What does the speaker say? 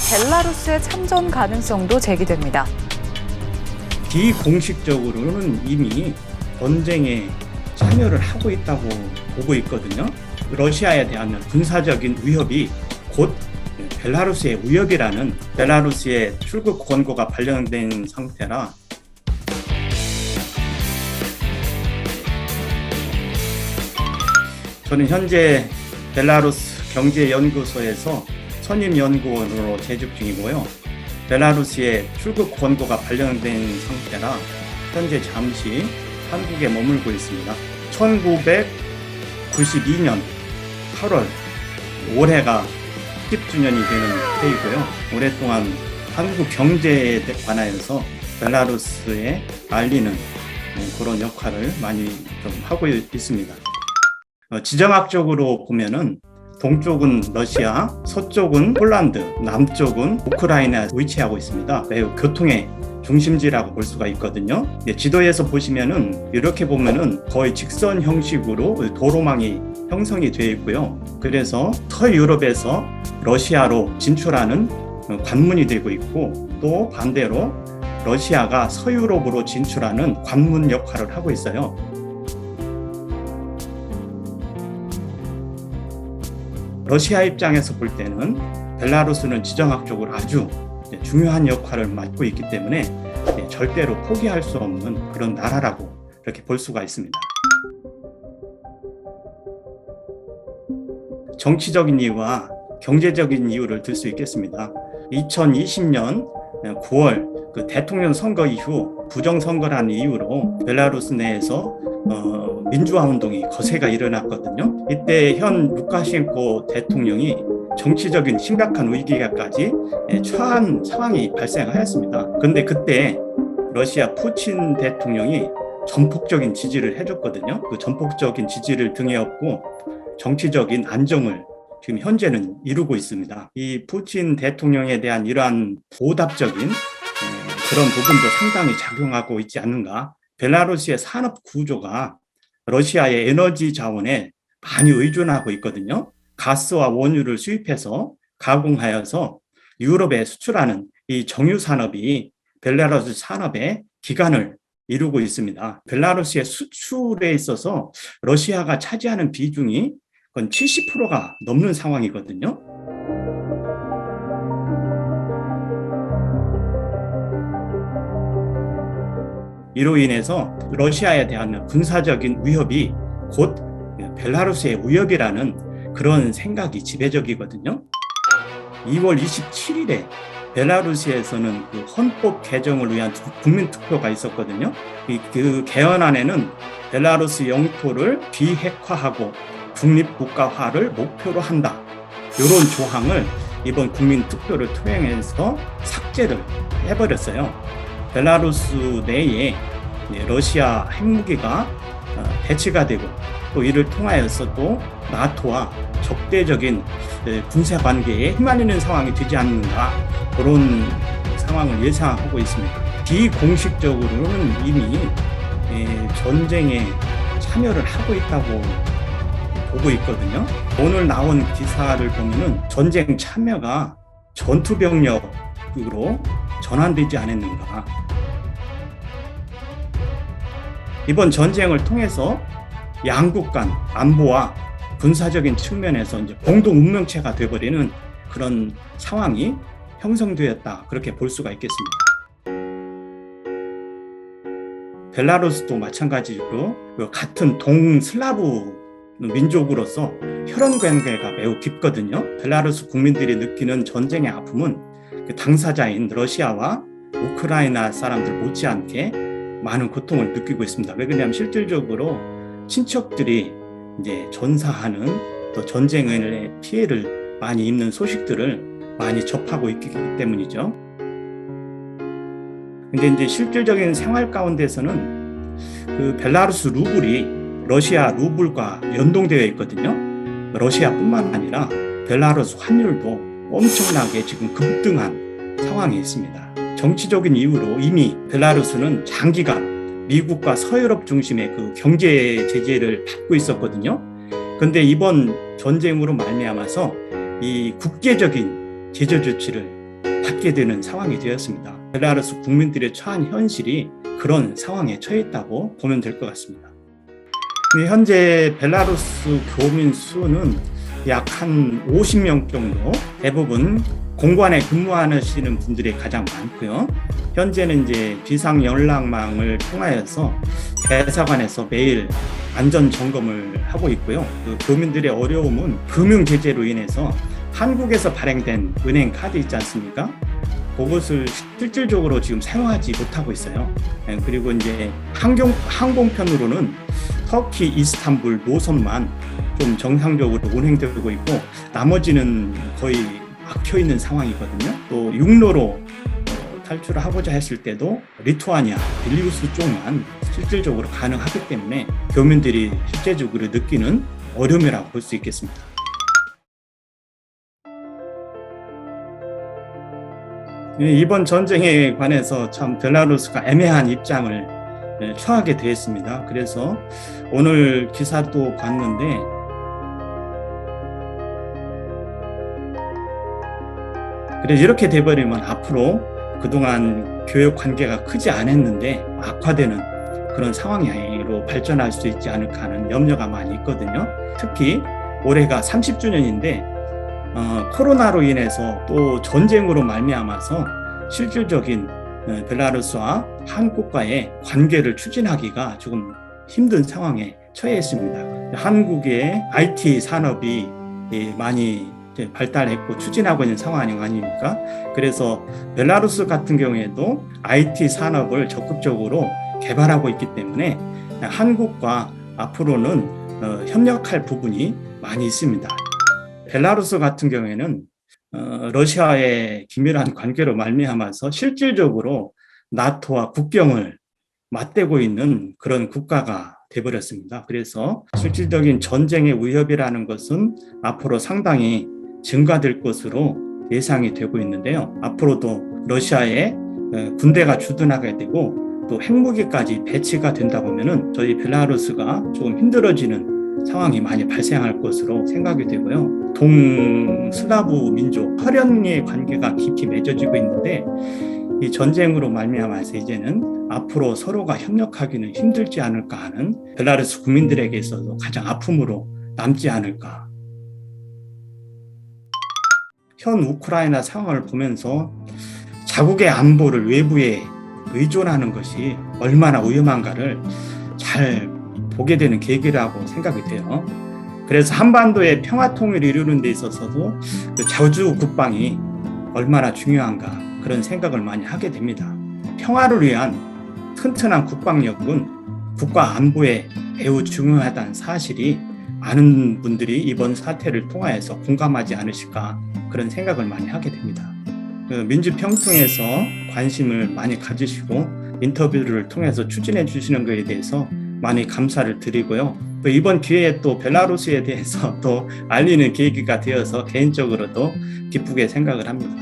벨라루스의 참전 가능성도 제기됩니다. 비공식적으로는 이미 전쟁에 참여를 하고 있다고 보고 있거든요. 러시아에 대한 군사적인 위협이 곧 벨라루스의 위협이라는 벨라루스의 출국 권고가 발령된 상태라 저는 현재 벨라루스 경제연구소에서 선임연구원으로 재직 중이고요. 벨라루스의 출국 권고가 발령된 상태라 현재 잠시 한국에 머물고 있습니다. 1992년 8월 올해가 10주년이 되는 해이고요. 오랫동안 한국 경제에 관하여서 벨라루스에 알리는 그런 역할을 많이 좀 하고 있습니다. 지정학적으로 보면은 동쪽은 러시아, 서쪽은 폴란드, 남쪽은 우크라이나에 위치하고 있습니다. 매우 교통의 중심지라고 볼 수가 있거든요. 지도에서 보시면은 이렇게 보면은 거의 직선 형식으로 도로망이 형성이 되어 있고요. 그래서 서유럽에서 러시아로 진출하는 관문이 되고 있고, 또 반대로 러시아가 서유럽으로 진출하는 관문 역할을 하고 있어요. 러시아 입장에서 볼 때는 벨라루스는 지정학적으로 아주 중요한 역할을 맡고 있기 때문에 절대로 포기할 수 없는 그런 나라라고 이렇게 볼 수가 있습니다. 정치적인 이유와 경제적인 이유를 들 수 있겠습니다. 2020년 9월 그 대통령 선거 이후 부정선거라는 이유로 벨라루스 내에서 민주화 운동이 거세게 일어났거든요. 이때 현 루카셴코 대통령이 정치적인 심각한 위기까지 처한 상황이 발생하였습니다. 그런데 그때 러시아 푸틴 대통령이 전폭적인 지지를 해줬거든요. 그 전폭적인 지지를 등에 업고 정치적인 안정을 지금 현재는 이루고 있습니다. 이 푸틴 대통령에 대한 이러한 보답적인 그런 부분도 상당히 작용하고 있지 않는가. 벨라루스의 산업 구조가 러시아의 에너지 자원에 많이 의존하고 있거든요. 가스와 원유를 수입해서 가공하여서 유럽에 수출하는 이 정유 산업이 벨라루스 산업의 기반을 이루고 있습니다. 벨라루스의 수출에 있어서 러시아가 차지하는 비중이 건 70%가 넘는 상황이거든요. 이로 인해서 러시아에 대한 군사적인 위협이 곧 벨라루스의 위협이라는 그런 생각이 지배적이거든요. 2월 27일에 벨라루스에서는 그 헌법 개정을 위한 국민투표가 있었거든요. 그 개헌안에는 벨라루스 영토를 비핵화하고 중립국가화를 목표로 한다. 이런 조항을 이번 국민투표를 통해서 삭제를 해버렸어요. 벨라루스 내에 러시아 핵무기가 배치가 되고 또 이를 통하여서 또 나토와 적대적인 군사 관계에 휘말리는 상황이 되지 않는가 그런 상황을 예상하고 있습니다. 비공식적으로는 이미 전쟁에 참여를 하고 있다고 보고 있거든요. 오늘 나온 기사를 보면은 전쟁 참여가 전투병력으로 전환되지 않았는가. 이번 전쟁을 통해서 양국 간 안보와 군사적인 측면에서 이제 공동 운명체가 되어버리는 그런 상황이 형성되었다. 그렇게 볼 수가 있겠습니다. 벨라루스도 마찬가지로 같은 동슬라브 민족으로서 혈연 관계가 매우 깊거든요. 벨라루스 국민들이 느끼는 전쟁의 아픔은 그 당사자인 러시아와 우크라이나 사람들 못지않게 많은 고통을 느끼고 있습니다. 왜 그러냐면 실질적으로 친척들이 이제 전사하는 또 전쟁의 피해를 많이 입는 소식들을 많이 접하고 있기 때문이죠. 근데 이제 실질적인 생활 가운데서는 그 벨라루스 루블이 러시아 루블과 연동되어 있거든요. 러시아뿐만 아니라 벨라루스 환율도 엄청나게 지금 급등한 상황에 있습니다. 정치적인 이유로 이미 벨라루스는 장기간 미국과 서유럽 중심의 그 경제 제재를 받고 있었거든요. 그런데 이번 전쟁으로 말미암아서 이 국제적인 제재 조치를 받게 되는 상황이 되었습니다. 벨라루스 국민들의 처한 현실이 그런 상황에 처해 있다고 보면 될 것 같습니다. 현재 벨라루스 교민 수는 약 한 50명 정도, 대부분 공관에 근무하시는 분들이 가장 많고요. 현재는 이제 비상 연락망을 통하여서 대사관에서 매일 안전 점검을 하고 있고요. 그 교민들의 어려움은 금융 제재로 인해서 한국에서 발행된 은행 카드 있지 않습니까? 그것을 실질적으로 지금 사용하지 못하고 있어요. 그리고 이제 항공편으로는 터키 이스탄불 노선만 좀 정상적으로 운행되고 있고 나머지는 거의 막혀 있는 상황이거든요. 또 육로로 탈출을 하고자 했을 때도 리투아니아, 빌리우스 쪽만 실질적으로 가능하기 때문에 교민들이 실제적으로 느끼는 어려움이라고 볼 수 있겠습니다. 이번 전쟁에 관해서 참 벨라루스가 애매한 입장을 처하게 되었습니다. 그래서 오늘 기사도 봤는데 그래서 이렇게 돼버리면 앞으로 그동안 교역 관계가 크지 않았는데 악화되는 그런 상황으로 발전할 수 있지 않을까 하는 염려가 많이 있거든요. 특히 올해가 30주년인데 코로나로 인해서 또 전쟁으로 말미암아서 실질적인 벨라루스와 한국과의 관계를 추진하기가 조금 힘든 상황에 처해 있습니다. 한국의 IT 산업이 많이 발달했고 추진하고 있는 상황이 아닙니까? 그래서 벨라루스 같은 경우에도 IT 산업을 적극적으로 개발하고 있기 때문에 한국과 앞으로는 협력할 부분이 많이 있습니다. 벨라루스 같은 경우에는 러시아의 긴밀한 관계로 말미암아서 실질적으로 나토와 국경을 맞대고 있는 그런 국가가 되어버렸습니다. 그래서 실질적인 전쟁의 위협이라는 것은 앞으로 상당히 증가될 것으로 예상이 되고 있는데요. 앞으로도 러시아의 군대가 주둔하게 되고 또 핵무기까지 배치가 된다 보면은 저희 벨라루스가 조금 힘들어지는 상황이 많이 발생할 것으로 생각이 되고요. 동슬라브 민족, 혈연의 관계가 깊이 맺어지고 있는데 이 전쟁으로 말미암아서 이제는 앞으로 서로가 협력하기는 힘들지 않을까 하는 벨라루스 국민들에게 있어서 가장 아픔으로 남지 않을까. 현 우크라이나 상황을 보면서 자국의 안보를 외부에 의존하는 것이 얼마나 위험한가를 잘 보게 되는 계기라고 생각이 돼요. 그래서 한반도의 평화 통일을 이루는 데 있어서도 그 자주 국방이 얼마나 중요한가 그런 생각을 많이 하게 됩니다. 평화를 위한 튼튼한 국방력은 국가 안보에 매우 중요하다는 사실이 많은 분들이 이번 사태를 통하여서 공감하지 않으실까 그런 생각을 많이 하게 됩니다. 민주평통에서 관심을 많이 가지시고 인터뷰를 통해서 추진해 주시는 것에 대해서 많이 감사를 드리고요. 또 이번 기회에 또 벨라루스에 대해서 또 알리는 계기가 되어서 개인적으로도 기쁘게 생각을 합니다.